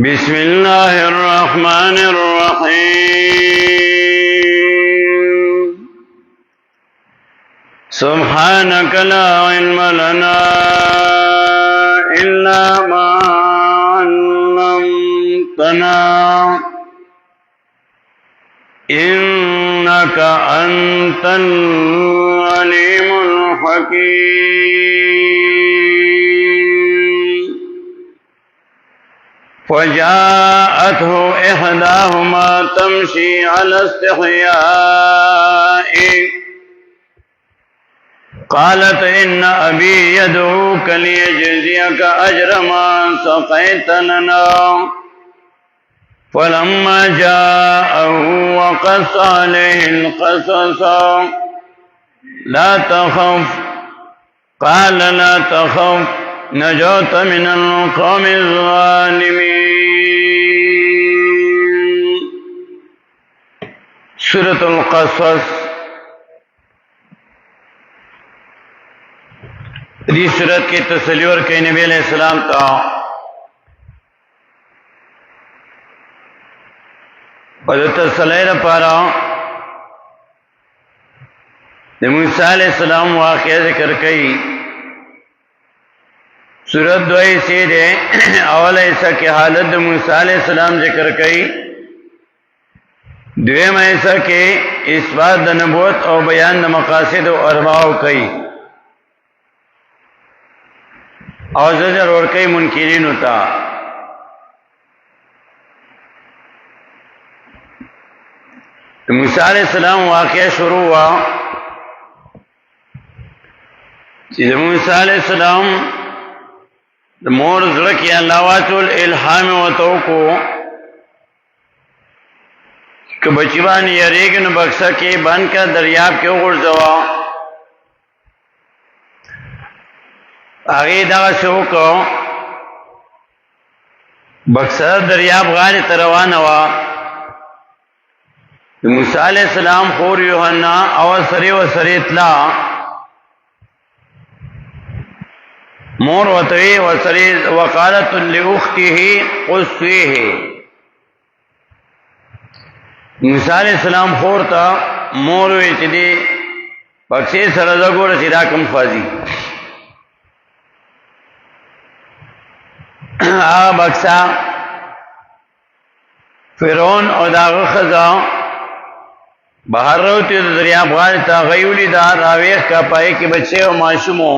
بسم الله الرحمن الرحيم سبحانك لا علم لنا إلا ما علمتنا إنك أنت العليم الحكيم فجاءته إحداهما تمشي على استحياء قالت إن أبي يدعوك ليجزيك أجر ما سقيت لنا فلما جاءه وقص عليه القصص لا تخف قال لا تخف نجوت من القوم الظالمين. سورة القصص دی سورت کی تسلی ورکړي نبی علیہ السلام ته او د تسلی لپاره د موسی علیہ السلام واقعه ذکر کړي. سورت دوئی سے دے اول ایسا کی حالت د موسی علیہ السلام ذکر کئی، دویم ایسا کی اثبات د نبوت او بیان د مقاصد و ارباو کئی، او زجر ورکی منکرین ہوتا. موسی علیہ السلام واقعہ شروع ہوا کہ موسی علیہ السلام مور زړه کې الله واچول الهام وته کو که بچی باندې یریږي نو بکسه کې باندې کا دریاب کې وغورځوا. هغه دا شو کو بکسه دریاب غاړه ته روانه وا. موسی علیہ السلام خور یوحنا او سری و سری اطلاع مور وتوی وسری وقالت لاخته قصيه. موسی علیہ السلام خور تا مور وی چې دی پکې سره زګور چې دا کوم فازي بکسا فرعون او داغه خزا بهر روتی دریاب غاړه ته غیولی دا راویخ کا پای کې بچي او ماشومو.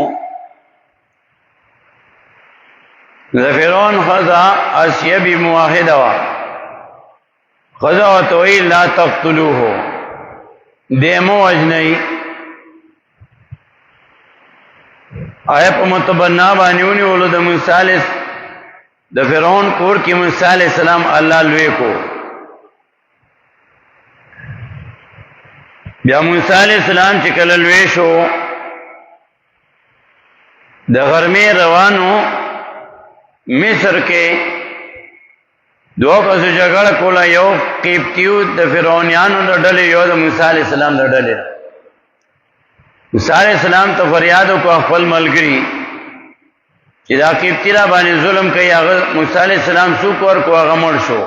فرعون خزا اسیه بی مواحده وا خزا و توئی لا تقتلوه دیمو اجنئی آیا پا متبنا بانیونی اولو دا موسی علیہ دا فرعون کور کی موسی علیہ السلام اللہ لوے کو. بیا موسی علیہ السلام چکل لوے شو دا غرمی روانو مصر کے دو کسو جگڑ کولا یو قیبتیو دا فرعونیانو دا ڈلی یو دا موسی علیہ السلام دا ڈلی. موسی علیہ السلام تا فریادو کو اخفل ملگری چی دا قیبتی را بانی ظلم کئی آغا موسی علیہ السلام سوکور کو آغا مر شو.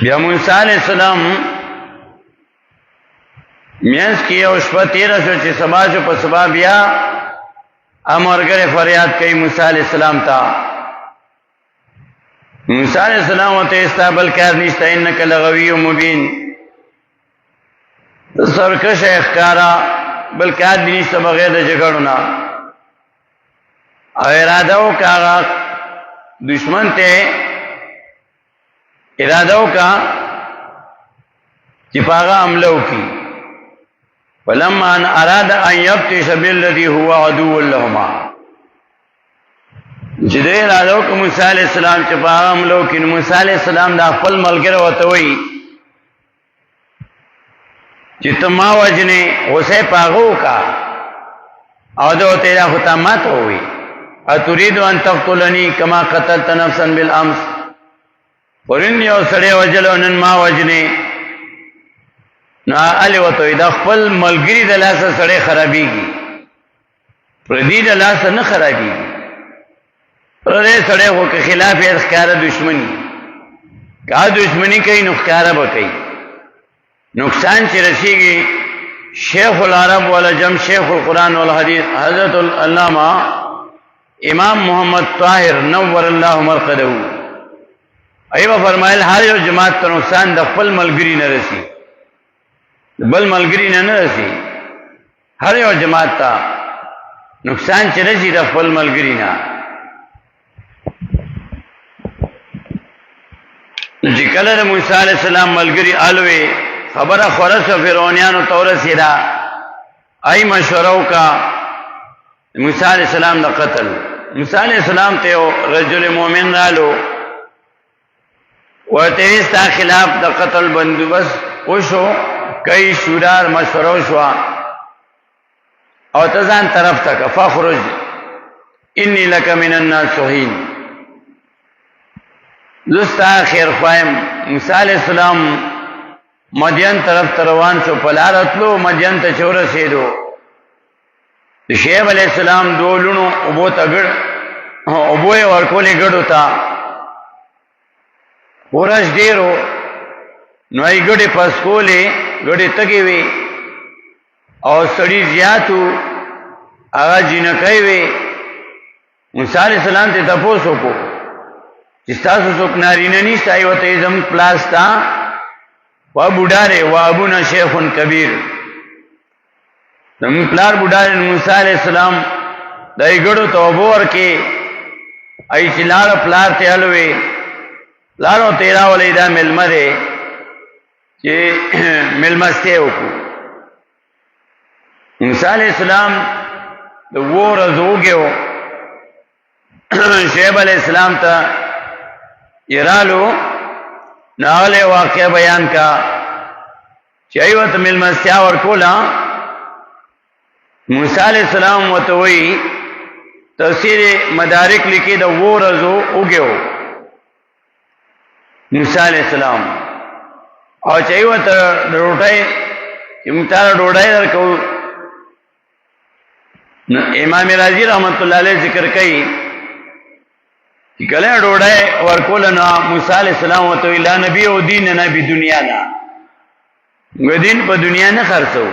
بیا موسی علیہ السلام مینس کی او شپا تیرہ شو چی سبا شو پا سبا بیا امرگر فریاد کئی موسی علیہ السلام تا. موسی علیہ السلام و تیستا بلکار نیستا انکا لغوی مبین سرکش اخکارا بلکار نیستا بغیر دا جگڑنا او ارادو کا آغا دشمن تے ارادو کا چپاغا عملو کی فلما ان اراد ان یبطش بالذی هو عدو لهما. جدے ارادو کہ موسی علیہ السلام چپاغا عملو کی موسی علیہ السلام دا خپل ملګری وته وی چې تما وجنه اوسه پاغو کا او دو تیرا ختمات ہوئی اتريد ان تقتلنی کما قتلت نفسا بالامس ورن یو سړی وجلو نن ما وجنه نو علی وته دا خپل ملګری د لاسه سړی خرابېږي پردی د لاسه نه خرابېږي. پردے سڑے ہو کے خلاف اخکار دشمنی کا دشمنی کئی نخکارہ بکئی نقصان چی رسی گی شیخ العرب والعجم شیخ القرآن والحدیث حضرت العلامہ امام محمد طاہر نور اللہ مرقدہ ایوہ فرمائل ہر یو جماعت تا نقصان دا خپل ملگری نہ رسی بل ملگری نہ رسی ہر یو جماعت تا نقصان چی رسی دا خپل ملگری نہ جی کلر موسیٰ علیہ السلام ملگری آلوے خبر خورس و فرعونیانو تورسی دا ای مشورو کا موسیٰ علیہ السلام دا قتل موسیٰ علیہ السلام تیو رجل مومن رالو ورتویستا خلاف دا قتل بندوبست وشو کئی شورار مشورو شوا او تزان طرف تک فخرج انی لکا من الناسحین زستا خیر خواہم موسیٰ علیہ السلام مدین طرف تروان شو پلارتلو مدین تا چور سیدو شعیب علیہ السلام دو لونو ابو تا گڑ ابوی ورکولی گڑو تا پورش دیرو نوائی گڑی پسکولی گڑی تگیوی او سڑی زیادو آغا جنکای وی موسیٰ علیہ السلام تی تپوسو کو چستاسو سوک نارینہ نیست آئیو تیزم پلاستا و بودارے و ابونا شیخ کبیر نمی پلار بودارے موسیٰ علیہ السلام دائی گڑو تو ابور کے ای چی لارو پلار تے حلوے لارو تیرا والی دا ملمہ دے چی ملمستے ہوکو موسیٰ علیہ السلام دو وہ رضو گئو شعیب علیہ السلام تا ارالو ناغلے واقعہ بیان کا چاہیوت ملمستیا ورکولا موسیٰ علیہ السلام وتوئی تفسیر مدارک لکی دا وہ رضو اگیو موسیٰ علیہ السلام اور چاہیوت روٹائی امتارا روٹائی در کو امام راضی رحمت اللہ علیہ ذکر کئی کلے ڈوڑائے ورکولنا موسیٰ علیہ السلام و تو لا نبی و دین نبی دنیا نا دین پا دنیا نا خرسو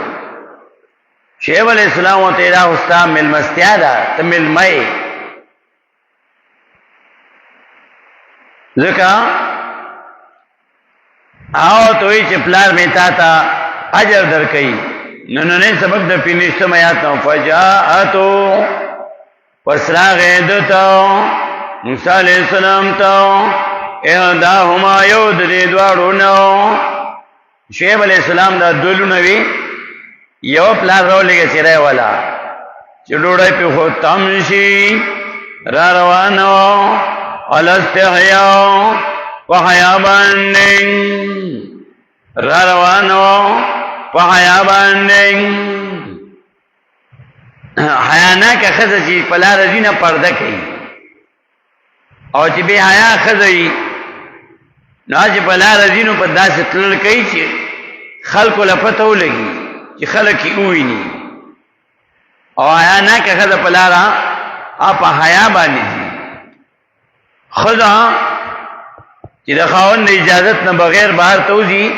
شعیب علیہ السلام و تیرا حستا ملمستیا دا تا ملمائی ذکا آو توی چپلار میں تا تا عجر در کئی نننے سبق دا پینشتم آیاتنا فجاعتو پسرا غیدتا موسیٰ علیہ السلام تا احداہما یود دی دوارونو شعیب علیہ السلام دا دولونوی یو پلار رو لگے سرائے والا چڑوڑائی پی خود تمشی را روانو الاستحیاء وحیاباننگ را روانو وحیاباننگ حیانا کا خزا چی پلا رزینا پردہ کئی او چې به حیا خزئی نو چې بلا رزینو په داسې تلل کوي چې خلکو لپته ولګي چې خلک یې وویني او حیا نه که خزه په لاره په حیا باندې ځي خزه چې د خاوند اجازت نه بغیر بهر ته وځي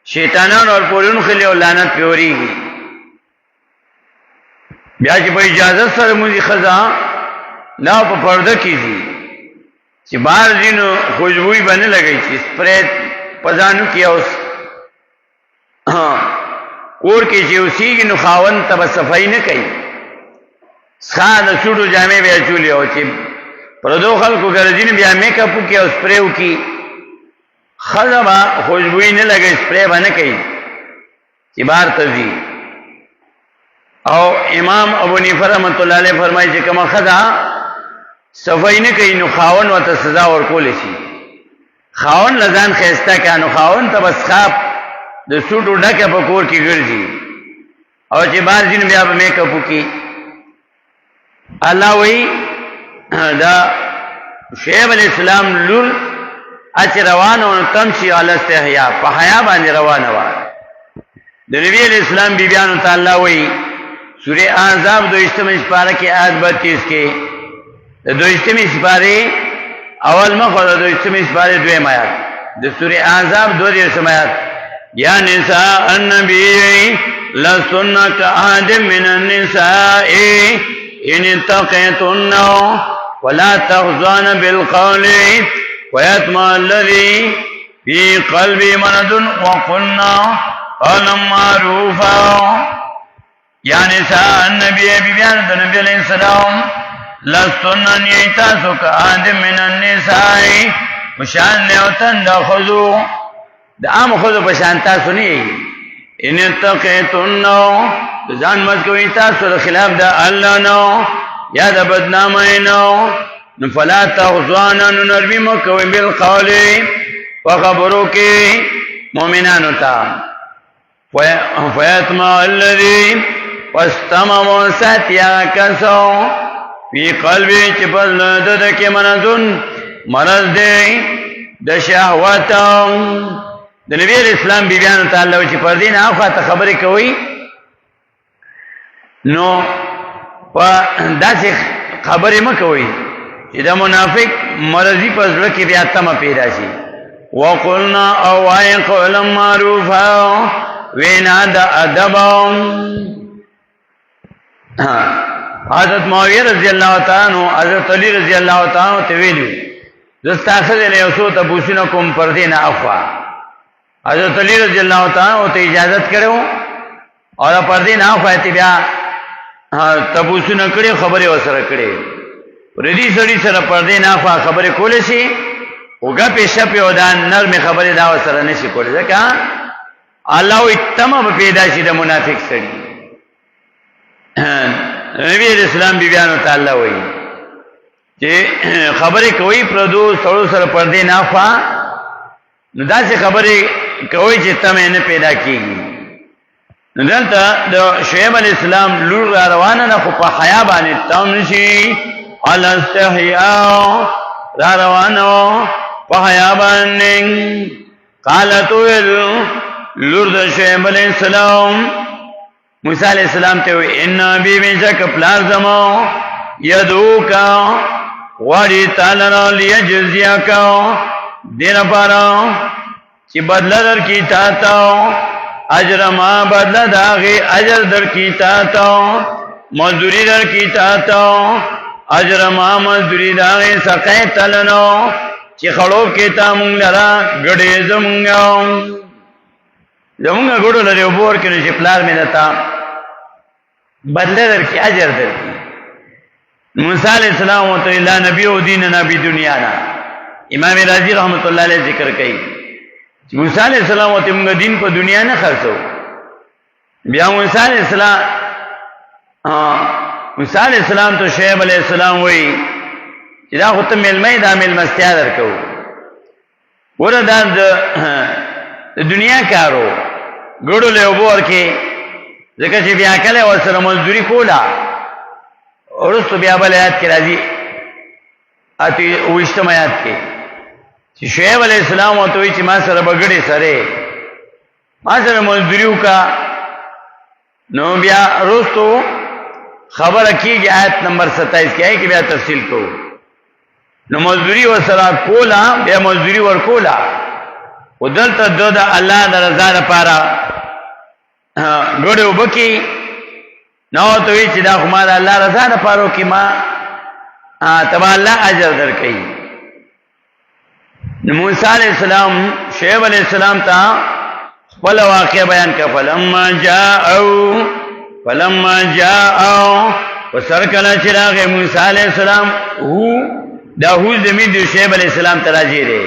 شیطانان اور پورونو خلی او لعنت پیوریږي بیا چې په اجازت سره موږي خزه نه په پرده کیږي چې بار دینو خوشبوئی بنے لگئی چی سپریت پزانو کیا اس کور کی چی اسی کی نخاون تب صفائی نہ کئی سخان سوٹو جامع بیا چولی ہو چی پردو خلقو گردین بیا میک اپو کیا سپریو کی خضبا خوشبوئی نہ لگئی سپری بنا کئی چی بار تزی او امام ابو حنیفہ رحمۃ اللہ علیہ فرمائی چی کما خضا صفائی نه کوي نو خاون وته سزا ورکول شي خاون لزان خيستا کانو خاون ته بس خاپ د سوټو ډکه په کور کې ګرځي او چې بار دین بیا په میک اپ کې الله وی دا شعیب علیہ السلام لور اچ روانو تمشي علی استحیا په حیا باندې روانه و د نبی علیہ السلام بیبیانو تعالی وی سورہ احزاب 2 پارہ کې آیت 32 کې دویشتمی سپاری اول مخو دا دویشتمی سپاری دویم آیات دا سوری احزاب 2 آیات یا نساء النبی لستن کأحد من النساء ان اتقیتن ولا تخضعن بالقول ويطمع الذي في قلبي مرض وقلنا قولا معروفا یا نساء النبی بیان دا نبی علیہ السلام لستن نیتاسو کأحد من النساء مشان نیوتن دا خضو دا عام خضو پشان تاسو نی ان اتقیتن دا زان مذکوی تاسو دا خلاف دا اللہ نو یا دا بدنامی نو فلا تخضعن نرمی مکوی بالقول وخبرو کی مومنانو تا فیطمع الذی واستمع موسیٰ یا کسو فی قلبی چپل ددکی مرض دے دا شہوتا دا نبی علیہ السلام بیانو تا اللہ وچی پردین آخوا تا خبری کوئی نو دا سی خبری مکوئی چې دا منافق مرضی پس لکی بیا تم پیدا شي وقلنا او آئی قولا معروفا وینا دا ادب حضرت معاویہ رضی اللہ تعالیٰ عنہ حضرت علی رضی اللہ تعالیٰ عنہ تویلیو دستاخذ لیوسو تبوسنکم پردین افوا حضرت علی رضی اللہ تعالیٰ عنہ تو اجازت کرو اور پردین افوا بیا تبوسن کړي خبره وسره کړي ردی سړي سره پردې نه خوا خبره کولې شي اوګه پېښه په ودان نرمه خبره دا وسره نشي کولای ځکه الله تمام پیدا شي د منافق سړي نبی رسول الله بیان تعالی وایي چې خبره کوي پردو سړو سره پردې نه خوا نو دا څه خبره کوي چې تمه نه پیدا کیږي دلته د شعیب علیہ السلام لور را روانه نه خو په حیا باندې تم نشي ال استحیاء را روانه په حیا باندې قالت لور د شعیب علیہ السلام موسی علیہ السلام ته وی ان بی بشک پلار زمو یدوکا واری تعالی لیجزیکا دین پارا چې بدل در کی تا اجر ما بدل داغی اجر در کی تا مزدوری در کی تا اجر ما مزدوری داغی سقی تلنو چی خلوب کی تا مونگ لرا گڑی زمونگا گڑو لری عبور کنو چی پلار میں دتا بدل در کی اجر در کی موسیٰ علیہ السلام و تو اللہ نبی و دین نبی دنیا نا امام رازی رحمت اللہ علیہ ذکر کئی موسیٰ علیہ السلام ہوتے منگا دین پا دنیا نہ خرچو بیا موسیٰ علیہ السلام تو شعیب علیہ السلام وی چې دا خو ته ملمه دا ملمستیا درکو ورته دا دنیا کارو ګړو له وبور کې ځکه چې بیا کله ورسره مزدوری کولا ورسته بیا بل آیات کې راځي اتی وشتم آیات کې چې شعیب علیہ السلام او ته چې ما سره بغړې سره ما سره مزدوری وکا نو بیا ورسته خبره کیږي آیت نمبر 27 کې ہے کہ بیا تفصیل کو نو مزدوری وسره کولا بیا مزدوری ور کولا ودلته د الله د رضا لپاره ګړو بکی نو ته چې دا خو ما د الله رضا لپاره کې ما تبا الله اجر درکې نو موسی علیہ السلام شعیب علیہ السلام ته خپل واقع بیان کړ فلما جاء وسرکل چراغ موسی علیہ السلام دا هو زمین دی شعیب علیہ السلام تراجی دے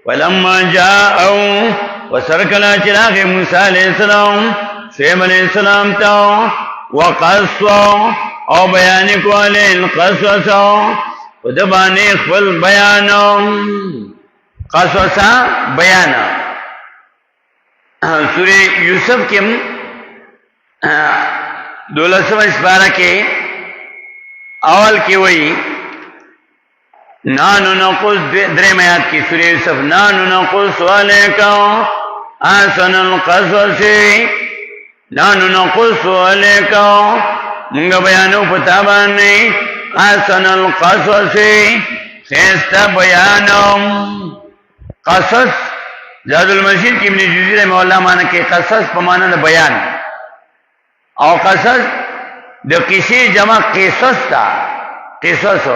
ولما جاء وسرکل چراغ موسی علیہ السلام شعیب علیہ السلام تا وقص او بیان کو علیہ القصص ودبانی خپل بیان قصص بیان سورہ یوسف کے 12 سپارہ کے اول کی وہی نانو نقص درے میات کی سورہ یوسف نانو نقص علیکا احسن القصص نانو نقص علیکا منگا بیانو پتابانی احسن القصص خیستہ بیانم. قصص زاد المسیر کی ابن جوزی رحمہ اللہ مانا کہ قصص پمانا دا بیان او قصص دا کسی جمع قصص تا قصص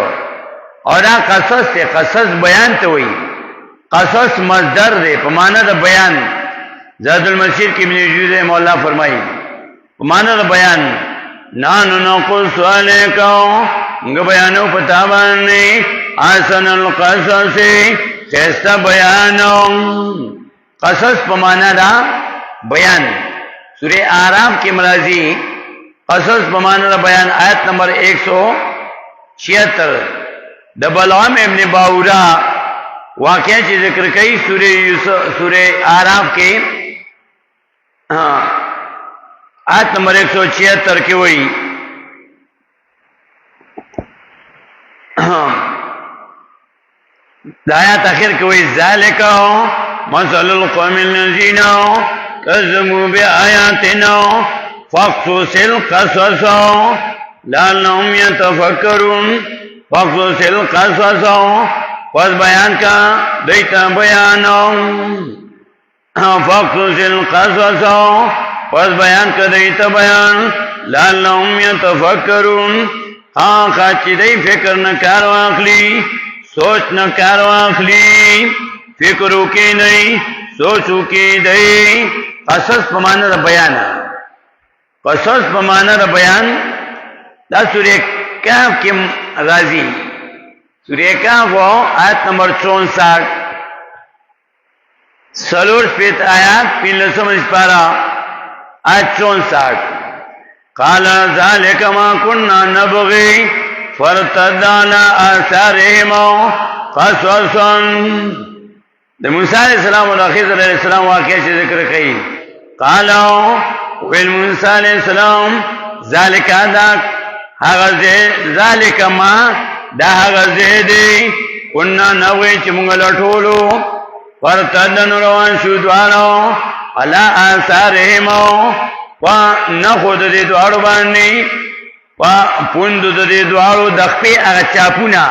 اور قصص تے قصص بیان تو ہوئی قصص مصدر دے پمانا دا بیان. زاد المسیر کی ابن جوزی رحمہ اللہ فرمائی پمانا دا بیان نانو نقص علیکو گا بیانو پتابانی احسن القصص خیستہ بیانو. قصص پمانا دا بیان. سورہ اعراف کی مرازی قصص پمانا دا بیان آیت نمبر 176 دا بلعام ابن باورا واقعہ چی ذکر کئی سورہ اعراف کے آیت نمبر 176 کی ہوئی دایات آخر کی ہوئی ذالکا مثل القوم الذین کذبوا بآیاتنا فاقصص القصص لعلهم یتفکرون. فاقصص القصص پس بیان کا دیتا بیانوں. فاقصص القصص پس بیان کا دیتا بیان لعلهم یتفکرون خواہ چی دی فکر نکار واخلی سوچ نکار واخلی فکرو کی نہیں سوچو کی دی. قصص پمانا دا بیان. قصص پمانا دا بیان دا سورہ کہف کی غازی سورہ کہف آیت نمبر 64 سلور سپیت آیات پین لسم اسپارا آیت 64 قال ذالک ما کننا نبغی فرتد علی آثارہم قصصا. دا موسیٰ علیہ السلام اور خضر علیہ السلام واقعہ سے ذکر کئی قالا ویل موسیٰ علیہ السلام ذالک آداک ذالک ما دا حغزے دی کننا نوی چی منگل اٹھولو فرتدن روان شودوانو علا آثارہمو و نخود دی دوارو باننی و پوندو دی دوارو دخپی اغا چاپونا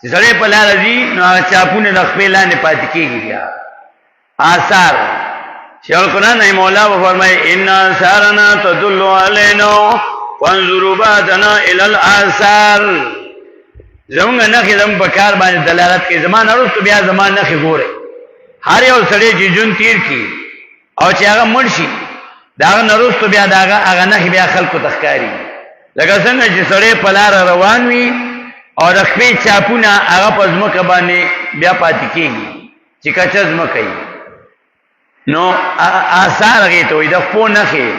چی سڑے پلا رضی نو اغا چاپونا دخپی لانے پاتی کی گیا آثار. شیخ القرآن رحمہ اللہ و فرمائے ان آثارنا تدلو علینو وانظروا بعدنا الى الاثار. زمونگا نخی زمون بکار بانی دلالت کی زمان عرص تو بیا زمان نخی گورے ہر یو سڑے چی جن تیر کی او چی آغا مرشی داغا نرص تو بیا داغا آغا نخی بیا خلق تخکاری لگا سنگا چی سڑے پلار روانوی اور اخفی چاپونا آغا پزمک بانی بیا پاتی کی گی چی کچز مکی نو آثار گئی توی دخپو نخی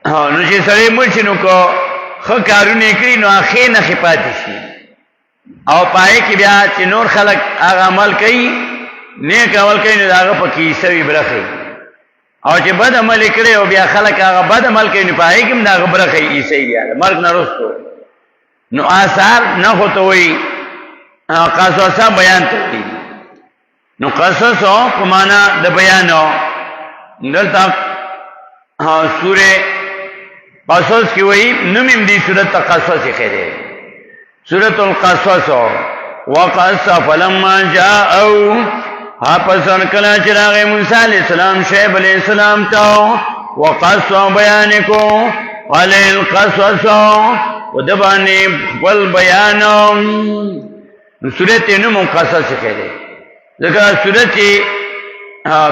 نو چې سړی مړ شي نو که ښه کارونه یې کړي نو ښې نښې پاتې شي او پای کې بیا چې نور خلک هغه عمل کوي نیک عمل کوي نو د هغه پکې حصه وي برخې او چې بد عمل یې کړی او بیا خلک هغه بد عمل کوي نو پای کې هم د هغه برخې حصه وي بیا د مرګ نه وروسته نو آثار نښو ته وایي قصصه بیان ته وایي. نو قصص په معنا د بیانو دلته سورہ قصص کی وہی نمیم دی سورت قصص خیرے سورت القصص وقص فلما جاءو پسن کلا چراغ موسیٰ علیہ السلام شعیب علیہ السلام تاو وقص بیانکو علیہ القصص ودبانی والبیانو. سورت نمو قصص خیرے ذکر سورت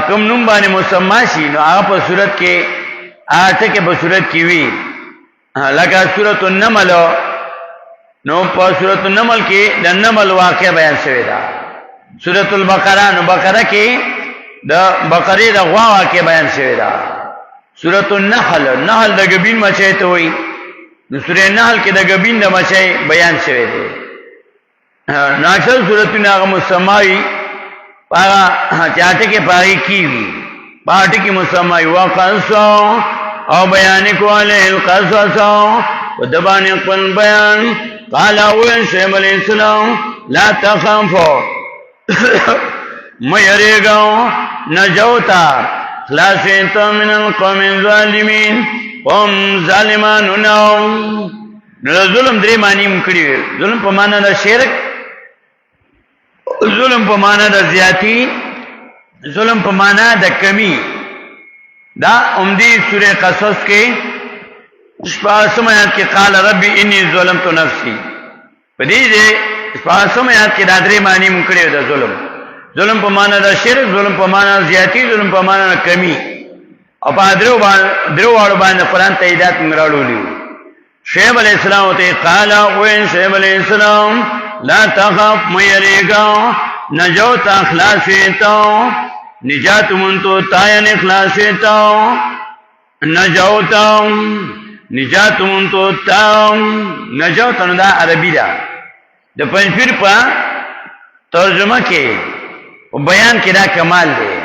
کم نم بانی مسماشی نو آغا پا سورت کے آٹھے کے پا سورت کی وی لکا سورت النمل نو پا سورت النمل کی دا نمل واقع بیان شوی دا. سورت البقرہ نو بقرہ کی دا بقری دا غوا واقع بیان شوی دا. سورت النحل نحل دا گبین مچائی تو ہوئی نو سورت نحل کی دا گبین دا مچائی بیان شوی دے. ناکسر سورت ناغ مسمائی پاگا چاہتے کے پاگی کی وی پاٹی کی مسمائی وقصو او بیانکو علیہ القصصو ودبانی اقبل بیان قال اوین شعیب علیہ السلام لا تخافو میریگاو نجوتا خلاصیتا من القوم الظالمین قوم ظالمانو نو نو ظلم درې معنی مکړي. ظلم په معنا د شرک، ظلم په معنا د زیاتی، ظلم په معنا د کمی. دا عمدی سورہ قصص کې شپږم آیات کې قال ربي انی ظلمت نفسی. په دې شپږم آیات کې دا درې معنی مکړي د ظلم. ظلم په معنا د شرک، ظلم په معنا د زیاتی، ظلم په معنا د کمی. او په درو واړو باندې قرآن ته ہدایت مراړولې. شعیب علیہ السلام ته قال او شعیب علیہ السلام لا تخف ميريگا نجوت اخلاصیتا نجات منتو تاین اخلاصیتا نجوتا نجات منتو تا نجوتا نو دا عربی دا د پنځپیر په ترجمه کې او بیان کې دا کمال دی.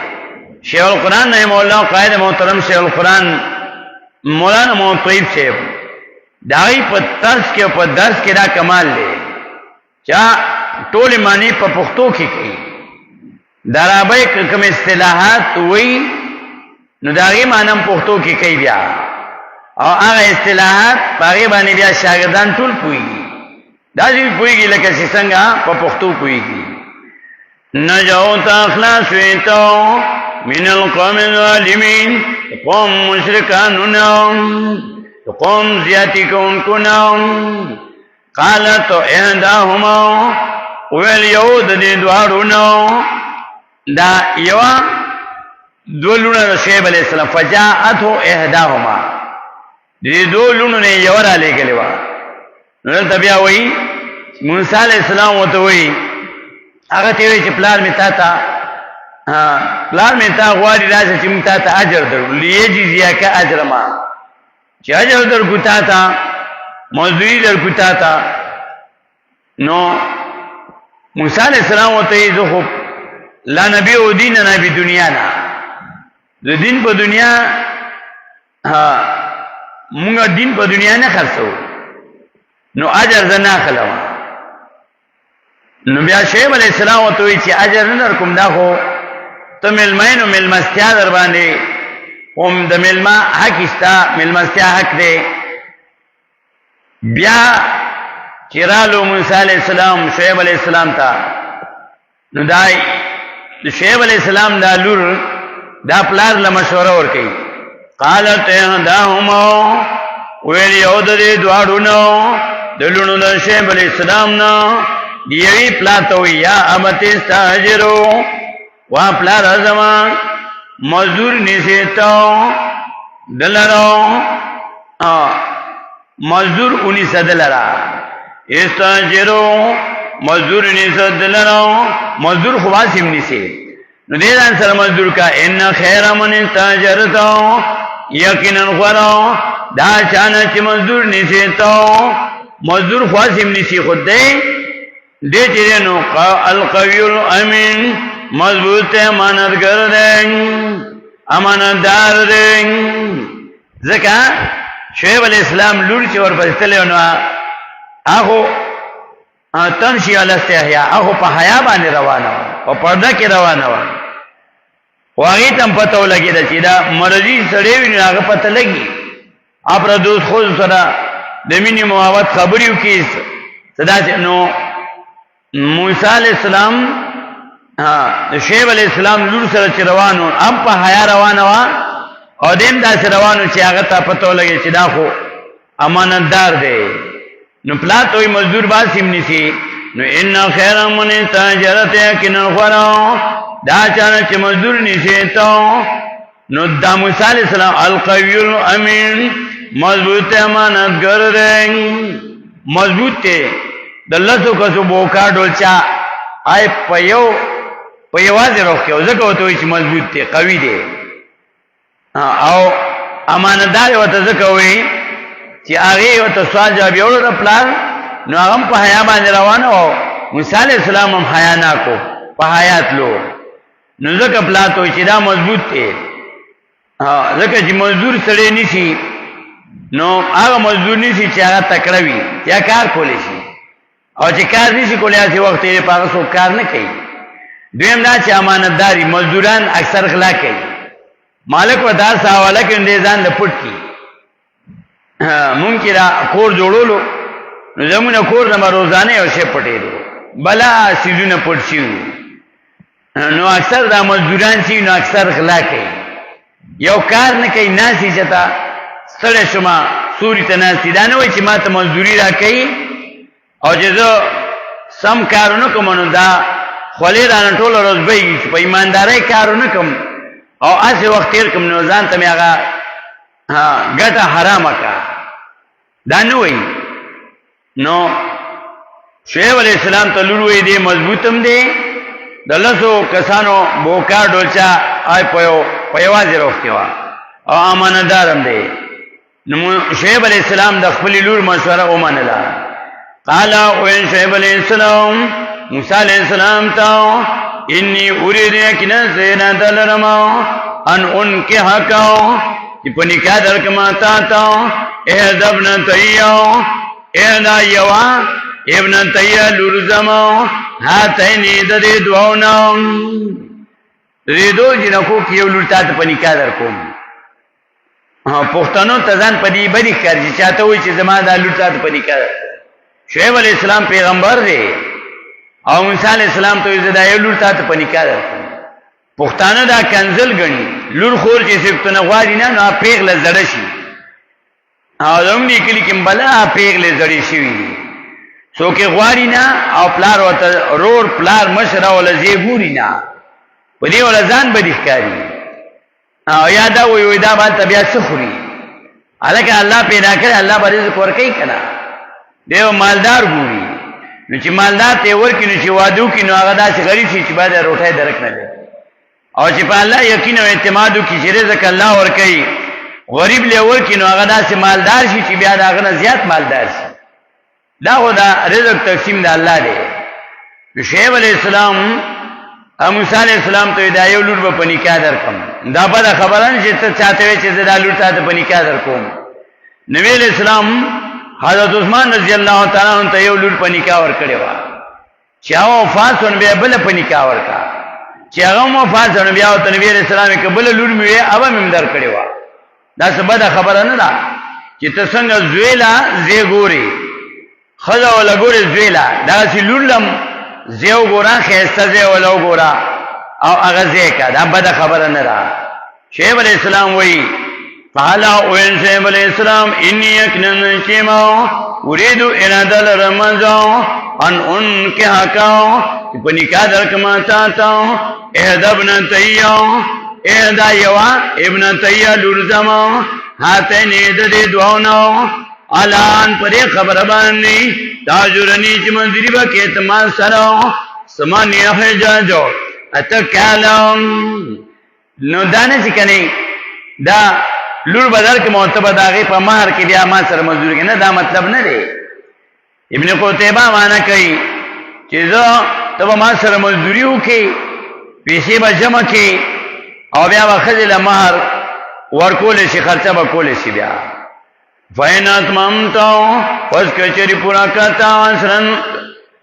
شیخ القرآن رحمه الله قائد محترم شیخ القرآن مولانا محمد طیب صاحب داغی په طرز کې په درس کې دا کمال دی. چا ټول معنی په پښتو کې کوي. درابای کوم اصطلاحات وای نو داغی معنی پښتو کې کوي بیا، او هغه اصطلاحات هغه باندې بیا شاګردان ټول پويږي. دا چې پويږي لکه څنګه په پښتو پويږي. نجوت اخلاص ویتو من القوم الظالمین، قوم مشرکانو قوم زیاتی کونکو نام. قالت احداهما ویل یو د دې دواړو نو دا یو دولونه شعیب علیہ السلام فجاءته احداهما دې دولونه نه یو را لګلې و. نو ته بیا وایي موسی علیہ السلام وته وایي هغه ته وی چې پلار می تا ته پلار می تا غواړي راځي چې می تا ته اجر درو لیجی زیاکه اجر ما چې اجر در کوتا تا مزدوری در کوتا تا. نو موسی علیہ السلام وته زه خو لا نبی او دین نه په دنیا نه د دین په دنیا موږ دین په دنیا نه خرڅو نو اجر زنا خلوا. نو بیا شعیب علیہ السلام وته چې اجر نه کوم دا خو ته ملمینو ملمستیا در باندې هم د ملما حق استا ملمستیا حق دی. بیا چرالو موسی علیہ السلام شعیب علیہ السلام تا نو دای شعیب علیہ السلام دا لور دا پلار له مشوره ور کوي. قالت احداهما ویل یو د دې دواړو نو د لونو د شعیب علیہ السلام نو دیوی پلاتو یا امت استاجرو وا پلار زمان مزدور نیسیتو دلرو مزدور انیس دلرا استاجرو مزدور نیس دلرو مزدور خواسم نیسی نو دیدان سر مزدور کا ان خیر من استاجرتو یقینا خورو دا چانا چی مزدور نیسیتو مزدور خواسم نیسی خود دے چیزے نو القوی الامین مضبوط امانت کردیں امانت دار دیں. ذکا شعیب علیہ السلام لور چی ورپسطلے انو آخو تمشی الاستحیا آخو پا حیا بانی روانو پا پردہ کی روانو واغی تم پتو لگی دا چی دا مرضی سڑیوی نو آگا پتہ لگی آپ را دوست خود سرا دمینی محاوت خبریو کیس صدا چی نو موسی علیہ السلام شعیب علیہ السلام لور سره چې روانو ام په حیا روانو او دیم دا چې روانو چې هغه ته پتو لګي چې دا خو امانتدار دی. نو پلاتوی مزدور باسم نیسی نو ان خیر من استاجرت یقینا خورا دا چانه چې مزدور نیسی تو نو دا موسی علیہ السلام القوی الامین مضبوط امانتګر دی. مضبوط ته د لاسو کسو بوکا ډولچا آی په یوازې روح کې او ځکه وته چې مضبوط دی قوي دی او امانتدار وته ځکه وي چې هغه وته سوال جواب یو د پلان نو هغه په حیا باندې روان او موسی علیہ السلام هم حیا نه کو په حیات لو نو ځکه پلاتو چې دا مضبوط دی ځکه چې مزدور سړی نشي نو هغه مزدور نشي چې هغه تکړه وي یا کار کولی شي او چې کار نشي کولی هغه وخت یې په هغه څوک کار نه کوي. دویم دا چې امانتداري مزدوران اکثر غلا کوي مالک و دار حواله کوي ځان له پټ کی ممکن کور جوړولو نو زمونه کور نه روزانه یو شی پټېدو بلا سیزونه پټ شي نو اکثر دا مزدوران شي نو اکثر غلا کوي یو کار نه کوي ناسي چتا ستړی شما سوري ته ناسي دا نه وایي چې ما ته مزدوري را کوي او چې زه سم کارونه کوم نو دا خولې رانه ټوله ورځ بهیږي چې په ایماندارۍ کارونه کوم او هسې وخت تېر کوم نو ځان ته مې هغه ګټه حرامه کا دا نه وایي نو شعیب علیہ السلام ته لور وی دی مضبوطم دی د لسو کسانو بوکا ډولچا آی پویوازی روختی وا او امانتدارم دی نو شعیب علیہ السلام د خپل لور مشوره ومنله قال او شعیب علیہ السلام موسی علیہ السلام ته انی اريد یقینا زینا دلرما ان کے حقاو چې په نکاح درکما تا ته ابن تیو ادا یوا ابن تیہ لور زما هاتینی د دې دوونو دې دو جنکو کیو لور تا ته په نکاح در کوم پښتنو ته ځان په دې باندې کړی چاته وي چې زما د لور تا ته په نکاح شعیب علیہ السلام پیغمبر دی او موسی علیہ السلام ته زدا یو لور تا ته په نکاح در کوم پښتانه دا کنزل غني لور خور چې سپتنه غواړي نه نو پیغله زړه شي او زموږ کلی کې بلا پیغله زړې شي څوک غواړي نه او پلار وته رور پلار مشره ولا زی ګوري نه په دې ولا ځان به ښکاری او یاد وي دا به طبيعت سخري الکه الله پیدا کړ الله به رزق ورکړي کنه دیو مالدار ګوري نو چې مالدار ته ورکړي نو چې وادو کې نو هغه داسې غریب شي چې بعد روټه درک نه لري او چې په الله یقین او اعتماد وکړي چې رزق الله ورکړي غریب له ورکړي نو هغه داسې مالدار شي چې بیا دا غنه زیات مالدار شي دا خدا رزق تقسیم د الله دی شعیب علیہ السلام موسی علیہ السلام ته دا یو لور په نکاح درکم دا په خبره چې ته چاته چې دا لور ته په نکاح درکوم نبی علیہ السلام حضرت عثمان رضی الله تعالی عنہ ته یو لور په نکاح ور کړی و چې هغه فاصون به بل په نکاح ورکا چې هغه مو فاصون بیا ته نبی علیہ السلام کې بل لور میوي او مم در کړی و دا څه بده خبره نه ده چې ته څنګه زویلا زی ګوري خدا ولا ګوري زویلا دا چې لولم زیو ګورا خسته زی ولا ګورا او هغه زی کا دا بده خبره نه ده شعیب علیہ السلام وی قال او شعیب علیہ السلام انی یکنن شیما اريد اراده رمضان ان کے حقاو په نکاح درکما تا ته ابن تیو ادا یوا ابن تیہ لور زما هاتینی د دې دوونو الان پرې خبر باندې تاجرنی چې منځري به کې تما سره سمانیه حجاجو اتکالم نو دانه ځکنه دا لور بدل کې مرتبه داغه په مہر کې بیا ما سره مزدور کې نه دا مطلب نه دی ابن قتیبه معنا کوي چې زه ته ما سره مزدوری وکي پیسې به جمع کې او بیا واخذ مہر ورکول شي خرچه به کول شي بیا فینات ممتو پس کچری پورا کرتا سرن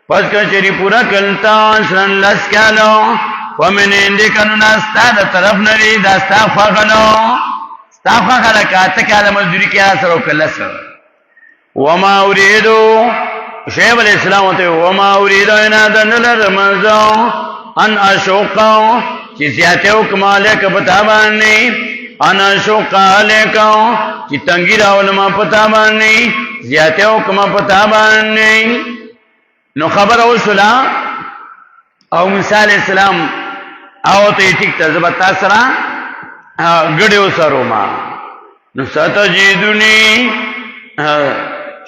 پس کچری پورا کرتا سرن لس کالو ومن اندی کنونا ستا دا طرف نری دا ستا فخلو ستا فخل کاتا کالا مزدوری کیا سرو کلس وما اوریدو شعیب علیہ السلام ہوتے وما اوریدو انادن لرمزو ان اشوقو چی زیادیو کمالے کبتابانی انا شوقا لیکاو چی تنگی راولما پتا باننی زیادیو کما پتا باننی نو خبر اوصلا او موسی علیہ السلام او ته ټیک ته زبتا سره غډیو سره ما نو ستجیدونی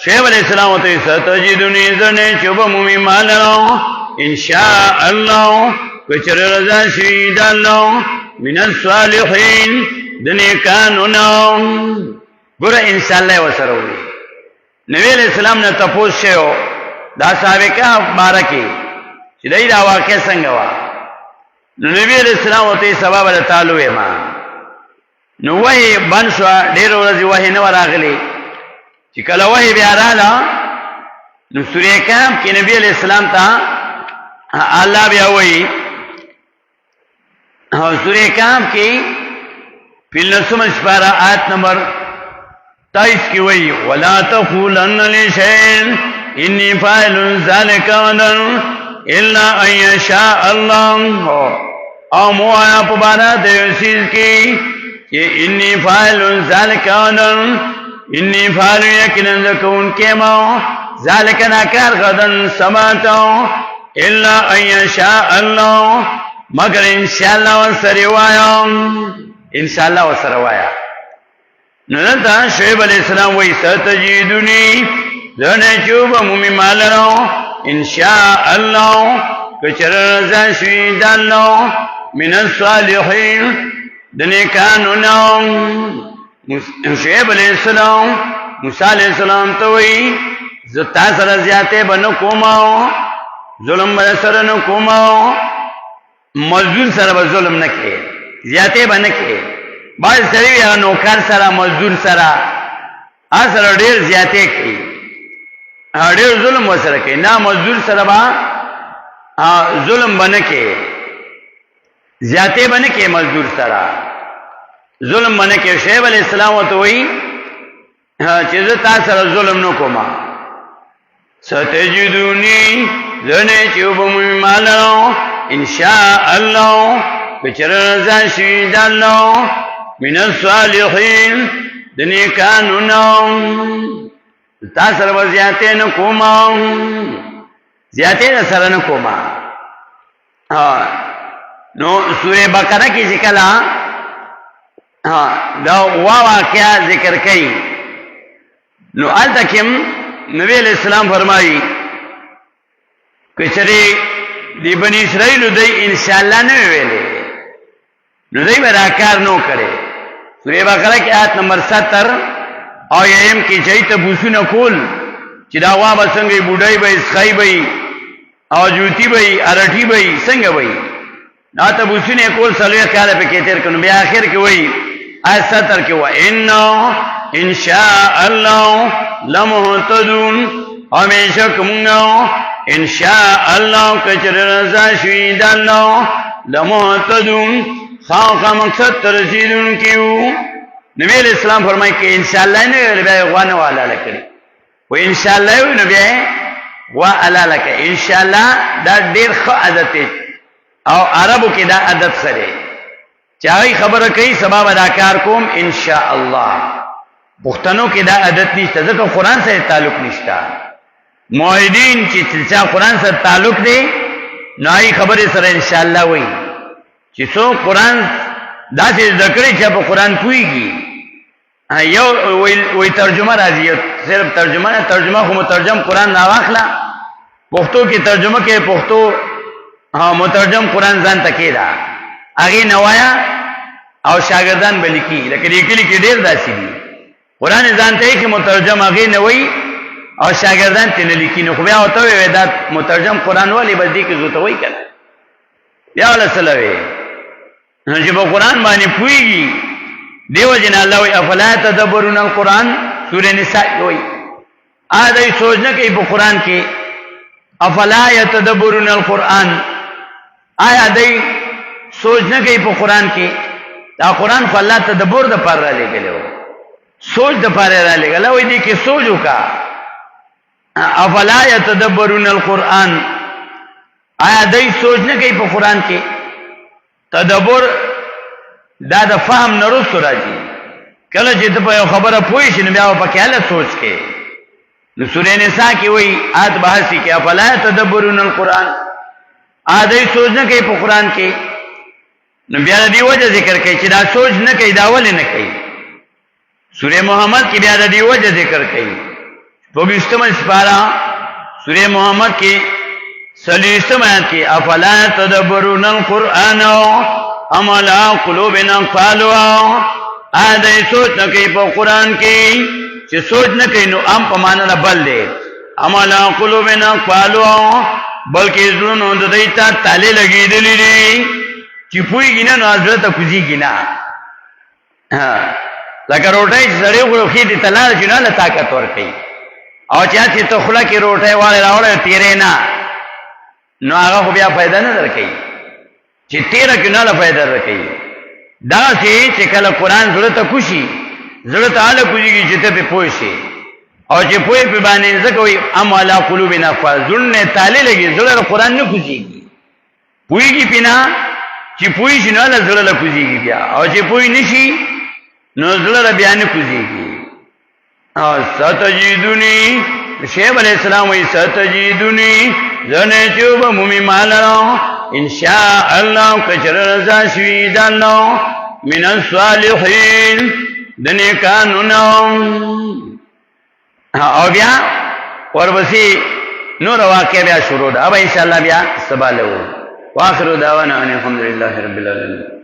شعیب علیہ السلام ته ستجیدونی زنه چوب مومی مالو ان شاء الله کچر رضا شید الله من الصالحین دنیا کانونو ګور ان شاء الله وسره وي نبی علیہ السلام نے تپوس شو دا صحابه کا بارکی چې دای دا واقع څنګه وا نبی علیہ السلام ته سبب له تعالی ما نو وای بنشو ډیر ورځې وای نه راغلی چې کله وای بیا رااله نو سورې کام کې نبی علیہ السلام ته الله بیا وای سورې کام کې فلسم سپارہ آیت نمبر 23 کی وئی ولا تقولن لشیء انی فاعل ذلک غدا الا ان یشاء اللہ، او مو آیا پبارا دیوسیز کی کہ انی فاعل ذلک غدا، انی فاعل یقیناً کون کے مو ذالک ناکار غدن سباتو الا ان یشاء اللہ، مگر انشاءاللہ وسروایا، انشاءاللہ وسروایا. نلتا شعیب علیہ السلام وی ستجیدونی زنے چوب مومی مالرو انشاءاللہ کچر رضا شوید اللہ من الصالحین دنیکانونا. شعیب علیہ السلام موسیٰ علیہ السلام توئی زتا سر زیادے بنو کوماو، ظلم سر نو کوماو، مزدور سر با ظلم نکے، زیادے بنکے. بعض سری یا نوکر سر مزدور سر سر ډیر زیادے کی، ډیر ظلم وسره کی، نا مزدور سر با ظلم بنکے، زیادے بنکے، مزدور سر ظلم بنکے. شعیب علیہ السلام تو وہی چیز تا سر ظلم نو کوما. ستجدونی زنے چوب مالو انشاءاللہ بچر رضا شوید اللہ من الصالحین دنیکانونا. تا سر و زیادے نو کوما، زیادے سر نو کوما. نو سورہ بقرہ کی ذکلا دا واقعہ ذکر کئی. نو آل تکیم نبی علیہ السلام فرمائی کچری دی بنی اسرائیل دی انشاءاللہ نوے ویلے، نو دی براکار نو کرے. سورہ بقرہ کی آیت نمبر 70 او یم کی چاہیتا بوسو نکول چی دا وابا سنگی بودائی بای، سخائی بای، او جوتی بای، ارٹی بای، سنگ بای، نا تا بوسو نکول سلوی خیال پہ کہتیر کنو. بیا آخر کی وی آیت 70 کی وی انشاءاللہ لمحتدون، ہمیشہ کمونگا انشاءاللہ کچر رضا شوید اللہ لمحتدون، خواہ مقصد ترسیدون کیو. نبی علیہ السلام فرمائی کہ انشاءاللہ نے بیا غوانا والا لکڑی، وہ انشاءاللہ ہوئی نبی والا لکڑی. انشاءاللہ دا دیر خو عادت او عربو کی دا عادت سرے چاہی خبر کئی سباب اداکار کوم انشاءاللہ. پختنوں کی دا عادت نشتا، ذکر قرآن سے تعلق نشتا. معاہدین چی تلچا قرآن سے تعلق دے نائی خبر سر انشاءاللہ وئی چی سو قرآن دا سے ذکری چا پا قرآن کوئی گی. یو وی ترجمہ راضی، صرف ترجمہ نا، ترجمہ خو مترجم قرآن ناواخلا، پختو کی ترجمہ کے پختو مترجم قرآن زان تکی دا آگی نوایا او شاگردان بلکی، لیکن ایکی لکی دیر دا سی دی قرآن زان تکی کہ مترجم آگی نوائی او شاگردان تی نلکی. نو خوبیا ہوتا ہوئے دا مترجم قرآن والی بزدی کی زوتا ہوئی کنا بیا والا صلوے جب قرآن بانی پوئی گی. دیو جن اللہ وی افلا تدبرون القرآن، سورہ نساء ہوئی آدھائی سوچنا کہ با قرآن کی افلا یتدبرون القرآن، آیا دائی سوچنا کہ با قرآن کی دا قرآن فا اللہ تدبر دا پار را لے گلے ہو، سوچ دا پار را لے گلے ہوئی دی کہ سوچو کا افلا یتدبرون القرآن، آیا دائی سوچنا کہ با قرآن کی تدبر دا دا فهم نرست راجی. کلا چی تا پا یو خبر پویشی نبی آو پا کیالا سوچ کے. نو سورہ نساء کی وی آیت بحثی کہ افلا تدبرون القرآن، آدھائی سوچ نہ کئی پا قرآن کے. نو بیادا دی وجہ ذکر کئی چی دا سوچ نہ کئی داولی نہ کئی. سورہ محمد کی بیادا دی وجہ ذکر کئی پوگستم اسپارا سورہ محمد کی سلیستم آیت کی افلا تدبرون القرآن ام علی قلوب اقفالها، آدھائی سوچ نہ کئی پا قرآن کی چی سوچ نہ کئی نو ام پا مانا بل دے ام علی قلوب اقفالها، بلکہ ازلونو ددیتا تالے لگی دلی دی چی پوئی گینا نو ازلتا کزی گینا. لکہ روٹائی چی سڑے گلو خیدی تلال چی نالا طاقت ورکی او چاہتی تخلا کی روٹائی والے راوڑا تیرے نا نو آغا خو بیا فائدہ نہ در کئی چی تیرہ کی نالا فائدہ در کئی. دا سی چی کل قرآن زلتا کشی زلتا آلا کزی گی چی تا پی پوشی او چې پوی په باندې زکوي ام علی قلوبنا فزن تعالی لګي زړه قرآن نه کوزيږي پویږي پینا چې پوی شي نه زړه له کوزيږي بیا او چې پوی نشي نو زړه بیا نه کوزيږي او ستجیدونی شیخ علیہ السلام وی ستجیدونی زنه چوب مومی مالو انشاء اللہ کچر رضا شوید اللہ من الصالحین دنی کانونو او بیا وربسی نور واقع بیا شروع دا اب انشاءاللہ بیا سبا لہو واخر دعوانا ان الحمدللہ رب العالمین